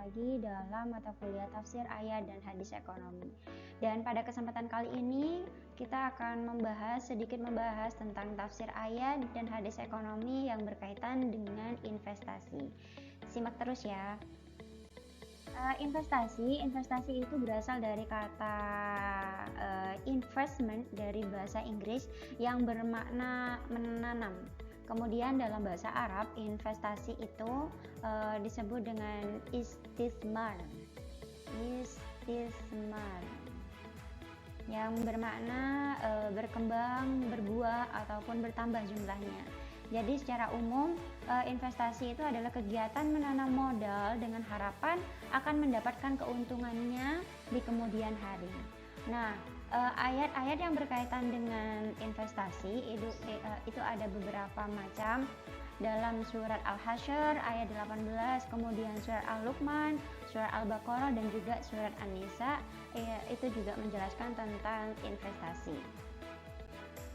lagi dalam mata kuliah tafsir ayat dan hadis ekonomi. Dan pada kesempatan kali ini kita akan sedikit membahas tentang tafsir ayat dan hadis ekonomi yang berkaitan dengan investasi. Simak terus ya. Investasi itu berasal dari kata investment dari bahasa Inggris yang bermakna menanam. Kemudian dalam bahasa Arab, investasi itu disebut dengan istismar yang bermakna berkembang, berbuah, ataupun bertambah jumlahnya. Jadi secara umum investasi itu adalah kegiatan menanam modal dengan harapan akan mendapatkan keuntungannya di kemudian hari. Nah, ayat-ayat yang berkaitan dengan investasi itu ada beberapa macam. Dalam surat Al-Hasyr ayat 18, kemudian surat Al-Luqman, surat Al-Baqarah, dan juga surat An-Nisa itu juga menjelaskan tentang investasi.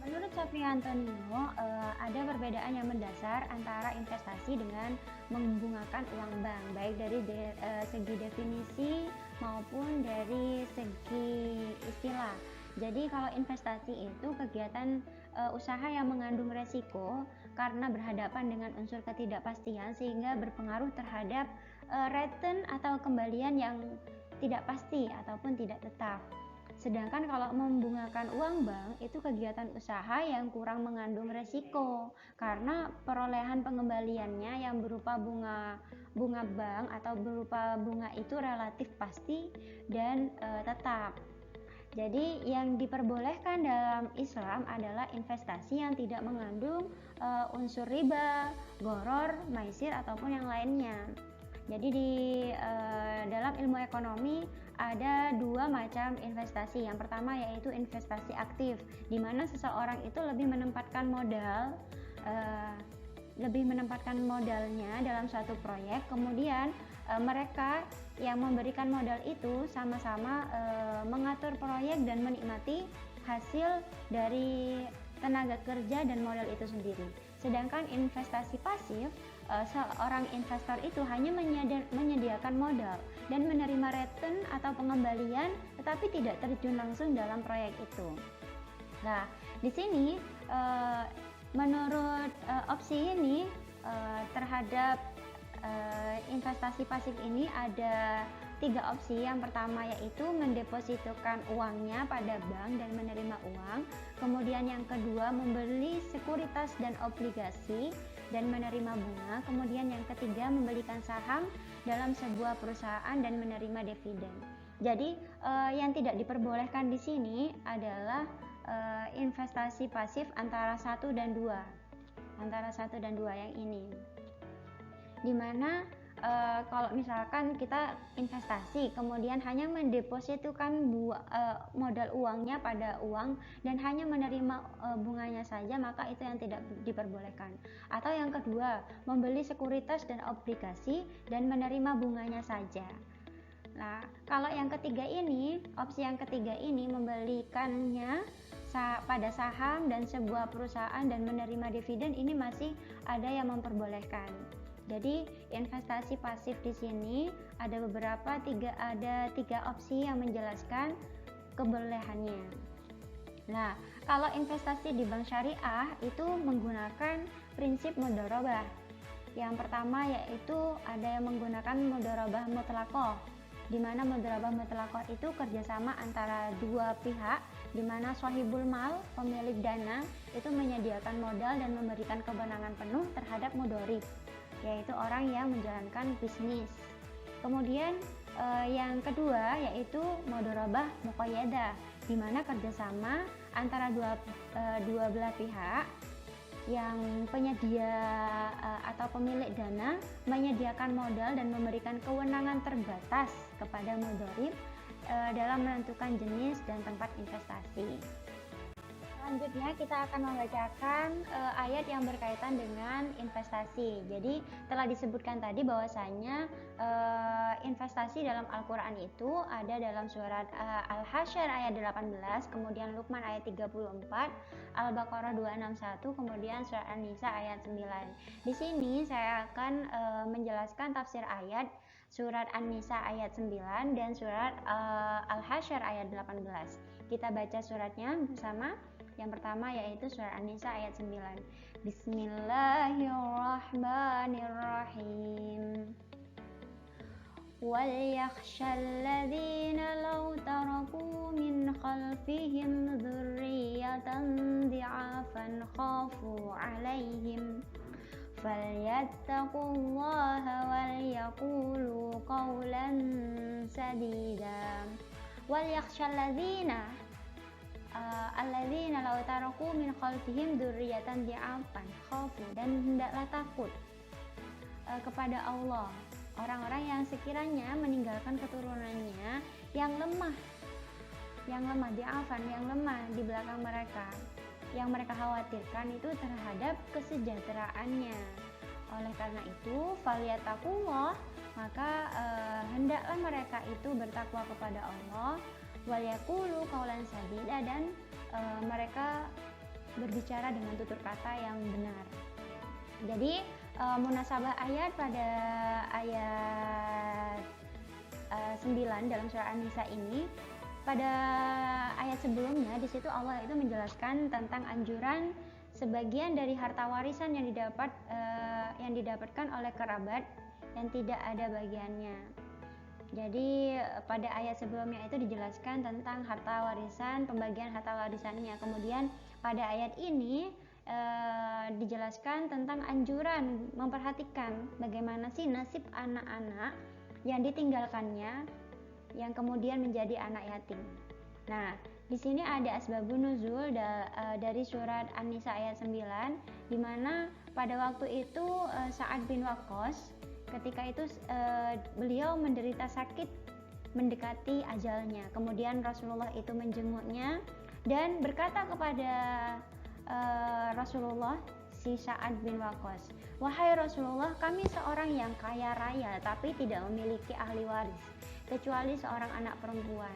Menurut Saprianto Nimo, ada perbedaan yang mendasar antara investasi dengan membungakan uang bank, baik dari segi definisi maupun dari segi istilah. Jadi kalau investasi itu kegiatan usaha yang mengandung resiko karena berhadapan dengan unsur ketidakpastian sehingga berpengaruh terhadap return atau kembalian yang tidak pasti ataupun tidak tetap. Sedangkan kalau membungakan uang bank itu kegiatan usaha yang kurang mengandung resiko karena perolehan pengembaliannya yang berupa bunga bank atau berupa bunga itu relatif pasti dan tetap. Jadi yang diperbolehkan dalam Islam adalah investasi yang tidak mengandung unsur riba, gharar, maisir ataupun yang lainnya. Jadi di dalam ilmu ekonomi ada dua macam investasi. Yang pertama yaitu investasi aktif, di mana seseorang itu lebih menempatkan modalnya dalam suatu proyek, kemudian mereka yang memberikan modal itu sama-sama mengatur proyek dan menikmati hasil dari tenaga kerja dan modal itu sendiri. Sedangkan investasi pasif, seorang investor itu hanya menyediakan modal dan menerima return atau pengembalian, tetapi tidak terjun langsung dalam proyek itu. Nah, di sini menurut opsi ini terhadap investasi pasif ini ada 3 opsi. Yang pertama yaitu mendepositokan uangnya pada bank dan menerima uang. Kemudian yang kedua membeli sekuritas dan obligasi dan menerima bunga. Kemudian yang ketiga membelikan saham dalam sebuah perusahaan dan menerima dividen. Jadi yang tidak diperbolehkan di sini adalah investasi pasif antara 1 dan 2. Antara 1 dan 2 yang ini. Dimana kalau misalkan kita investasi kemudian hanya mendepositokan modal uangnya pada uang dan hanya menerima bunganya saja, maka itu yang tidak diperbolehkan. Atau yang kedua, membeli sekuritas dan obligasi dan menerima bunganya saja. Nah, kalau yang ketiga ini, opsi yang ketiga ini membelikannya pada saham dan sebuah perusahaan dan menerima dividen, ini masih ada yang memperbolehkan. Jadi investasi pasif di sini ada tiga opsi yang menjelaskan kebolehannya. Nah, kalau investasi di bank syariah itu menggunakan prinsip mudharabah. Yang pertama yaitu ada yang menggunakan mudharabah mutlaqah, di mana mudharabah mutlaqah itu kerjasama antara dua pihak, di mana shahibul mal, pemilik dana, itu menyediakan modal dan memberikan kewenangan penuh terhadap mudharib, yaitu orang yang menjalankan bisnis. Kemudian yang kedua yaitu mudharabah muqayyadah, di mana kerjasama antara dua belah pihak yang penyedia atau pemilik dana menyediakan modal dan memberikan kewenangan terbatas kepada mudharib dalam menentukan jenis dan tempat investasi. Selanjutnya kita akan membacakan ayat yang berkaitan dengan investasi. Jadi telah disebutkan tadi bahwasanya investasi dalam Al-Quran itu ada dalam surat Al-Hasyr ayat 18, kemudian Luqman ayat 34, Al-Baqarah 261, kemudian surat An-Nisa ayat 9. Di sini saya akan menjelaskan tafsir ayat surat An-Nisa ayat 9 dan surat Al-Hasyr ayat 18. Kita baca suratnya bersama. Yang pertama yaitu surat An-Nisa ayat 9. Bismillahirrahmanirrahim. وَلْيَخْشَى الَّذِينَ لَوْ تَرَكُوا مِنْ خَلْفِهِمْ ذُرِّيَّةً ضِعَافًا خَافُوا عَلَيْهِمْ فَلْيَتَّقُوا اللَّهَ وَلْيَقُولُوا قَوْلًا سَدِيدًا. وَلْيَخْشَى الَّذِينَ law taraku min khalfihim dzurriyyatan di'afan khafu, dan hendaklah takut kepada Allah orang-orang yang sekiranya meninggalkan keturunannya yang lemah di'afan, yang lemah di belakang mereka. Yang mereka khawatirkan itu terhadap kesejahteraannya. Oleh karena itu falyattaqullah, maka hendaklah mereka itu bertakwa kepada Allah, walyaqulu qaulan sadida, dan mereka berbicara dengan tutur kata yang benar. Jadi munasabah ayat pada ayat 9 dalam surah An-Nisa ini, pada ayat sebelumnya di situ Allah itu menjelaskan tentang anjuran sebagian dari harta warisan yang didapatkan oleh kerabat yang tidak ada bagiannya. Jadi pada ayat sebelumnya itu dijelaskan tentang harta warisan, pembagian harta warisannya. Kemudian pada ayat ini dijelaskan tentang anjuran memperhatikan bagaimana sih nasib anak-anak yang ditinggalkannya, yang kemudian menjadi anak yatim. Nah, di sini ada asbabun nuzul dari surat An-Nisa ayat 9, di mana pada waktu itu Sa'ad bin Waqqas ketika itu beliau menderita sakit mendekati ajalnya. Kemudian Rasulullah itu menjenguknya dan berkata kepada Rasulullah, si Sa'ad bin Waqqas, "Wahai Rasulullah, kami seorang yang kaya raya tapi tidak memiliki ahli waris kecuali seorang anak perempuan.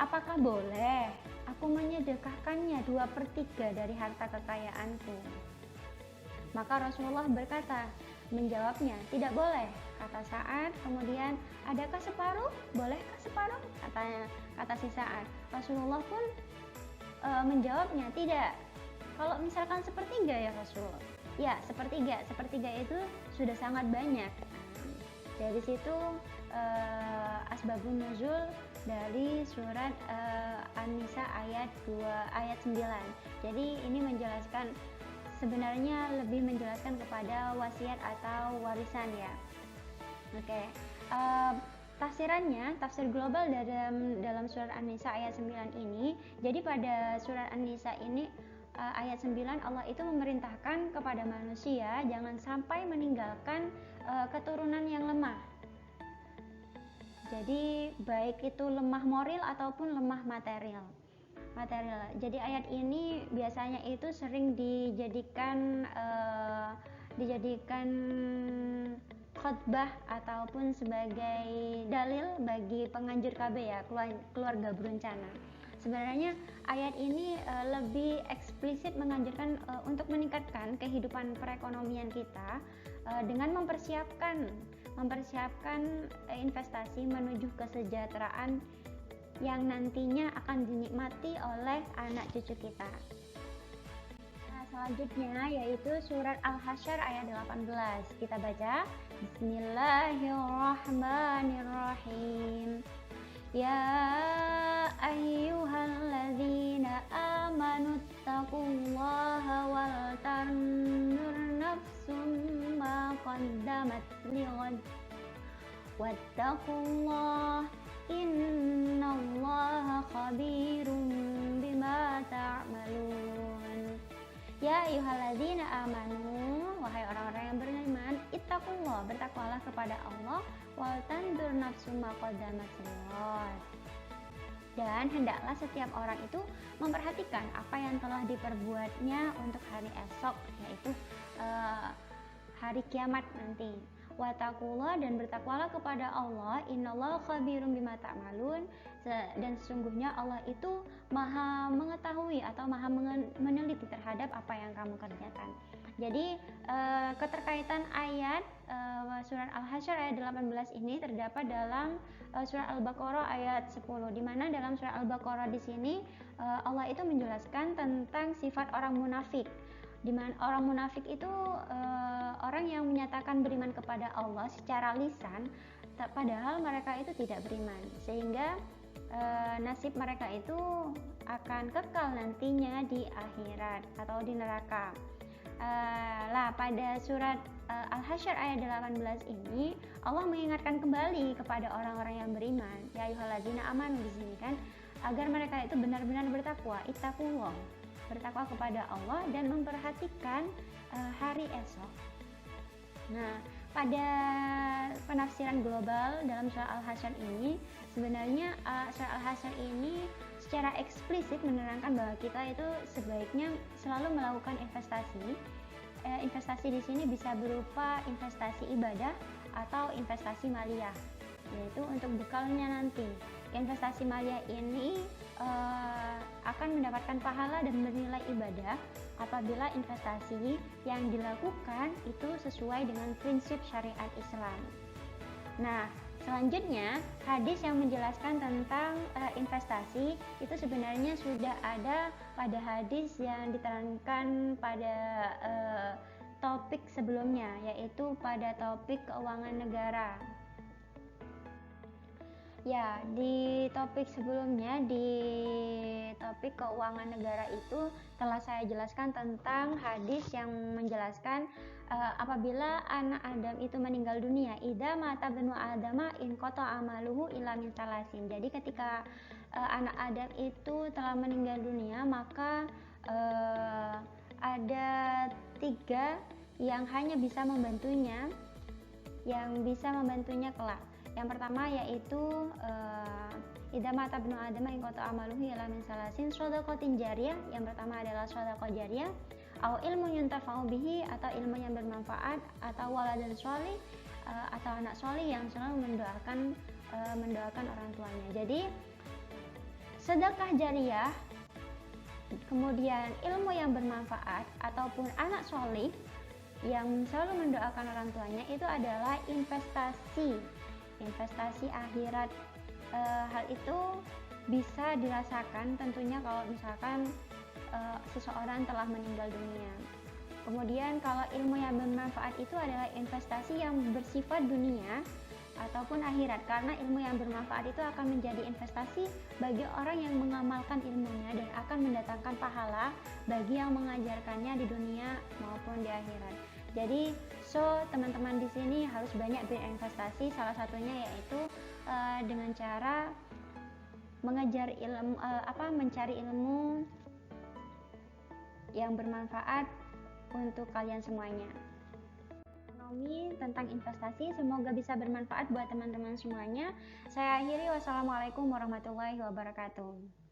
Apakah boleh aku menyedekahkannya 2/3 dari harta kekayaanku?" Maka Rasulullah menjawabnya, "Tidak boleh," kata Sa'ad. Kemudian, "Adakah separuh? Bolehkah separuh?" kata si Sa'ad. Rasulullah pun menjawabnya, "Tidak. Kalau misalkan 1/3 ya Rasulullah." Ya, 1/3. 1/3 itu sudah sangat banyak. Dari situ asbabun nuzul dari surat An-Nisa ayat 9. Jadi ini sebenarnya lebih menjelaskan kepada wasiat atau warisan ya. Oke. Tafsir global dalam surat An-Nisa ayat 9 ini. Jadi pada surat An-Nisa ini ayat 9 Allah itu memerintahkan kepada manusia jangan sampai meninggalkan keturunan yang lemah. Jadi baik itu lemah moral ataupun lemah material. Jadi ayat ini biasanya itu sering dijadikan khutbah ataupun sebagai dalil bagi penganjur KB ya, keluarga berencana. Sebenarnya ayat ini lebih eksplisit menganjurkan untuk meningkatkan kehidupan perekonomian kita dengan mempersiapkan investasi menuju kesejahteraan yang nantinya akan dinikmati oleh anak cucu kita. Nah, selanjutnya yaitu surat Al-Hasyr ayat 18. Kita baca, Bismillahirrahmanirrahim. Ya ayyuhalladzina amanu taqullaha wal tanzur nafsum ma qaddamat lighad wattaqullaha innallaha khabirum bima ta'malun. Ya ayyuhalladzina amanu, wahai orang-orang yang beriman, ittaqullah, bertakwalah kepada Allah, wal tanzur nafsum ma qaddamat lighad, dan hendaklah setiap orang itu memperhatikan apa yang telah diperbuatnya untuk hari esok, yaitu hari kiamat nanti. Wattaqullah, dan bertakwalah kepada Allah, innallaha khabirum bima ta'malun, dan sesungguhnya Allah itu maha mengetahui atau maha meneliti terhadap apa yang kamu kerjakan. Jadi keterkaitan ayat surat Al-Hasyr ayat 18 ini terdapat dalam surat Al-Baqarah ayat 10, di mana dalam surat Al-Baqarah di sini Allah itu menjelaskan tentang sifat orang munafik. Di mana orang munafik itu orang yang menyatakan beriman kepada Allah secara lisan, padahal mereka itu tidak beriman, sehingga nasib mereka itu akan kekal nantinya di akhirat atau di neraka. Pada surat Al-Hasyr ayat 18 ini Allah mengingatkan kembali kepada orang-orang yang beriman, ya ayyuhalladzina amanu di sini kan, agar mereka itu benar-benar bertakwa, ittaqullah, bertakwa kepada Allah dan memperhatikan hari esok. Nah, pada penafsiran global dalam surat Al-Hasyr ini, sebenarnya surat Al-Hasyr ini secara eksplisit menerangkan bahwa kita itu sebaiknya selalu melakukan investasi. Investasi di sini bisa berupa investasi ibadah atau investasi maliyah, yaitu untuk bekalnya nanti. Investasi maliyah ini akan mendapatkan pahala dan bernilai ibadah apabila investasi yang dilakukan itu sesuai dengan prinsip syariat Islam. Nah, selanjutnya hadis yang menjelaskan tentang investasi itu sebenarnya sudah ada pada hadis yang diterangkan pada topik sebelumnya, yaitu pada topik keuangan negara. Ya, di topik sebelumnya, di topik keuangan negara itu telah saya jelaskan tentang hadis yang menjelaskan apabila anak Adam itu meninggal dunia, idza mata benu adama in qata amaluhu illa min salasin. Jadi ketika anak Adam itu telah meninggal dunia, maka ada 3 yang hanya bisa membantunya, kelak. Yang pertama yaitu idza mata ibnu adam in qata amaluhu illa min salasin, shadaqatin jariyah. Yang pertama adalah shadaqah jariyah, au ilmu yuntafa'u bihi, atau ilmu yang bermanfaat, atau waladan sholih, atau anak sholih yang selalu mendoakan orang tuanya. Jadi sedekah jariyah, kemudian ilmu yang bermanfaat, ataupun anak sholih yang selalu mendoakan orang tuanya, itu adalah investasi akhirat. Hal itu bisa dirasakan tentunya kalau misalkan seseorang telah meninggal dunia. Kemudian kalau ilmu yang bermanfaat itu adalah investasi yang bersifat dunia ataupun akhirat, karena ilmu yang bermanfaat itu akan menjadi investasi bagi orang yang mengamalkan ilmunya dan akan mendatangkan pahala bagi yang mengajarkannya di dunia maupun di akhirat. Jadi teman-teman di sini harus banyak berinvestasi, salah satunya yaitu dengan cara mencari ilmu yang bermanfaat untuk kalian semuanya. Ekonomi tentang investasi, semoga bisa bermanfaat buat teman-teman semuanya. Saya akhiri, wassalamualaikum warahmatullahi wabarakatuh.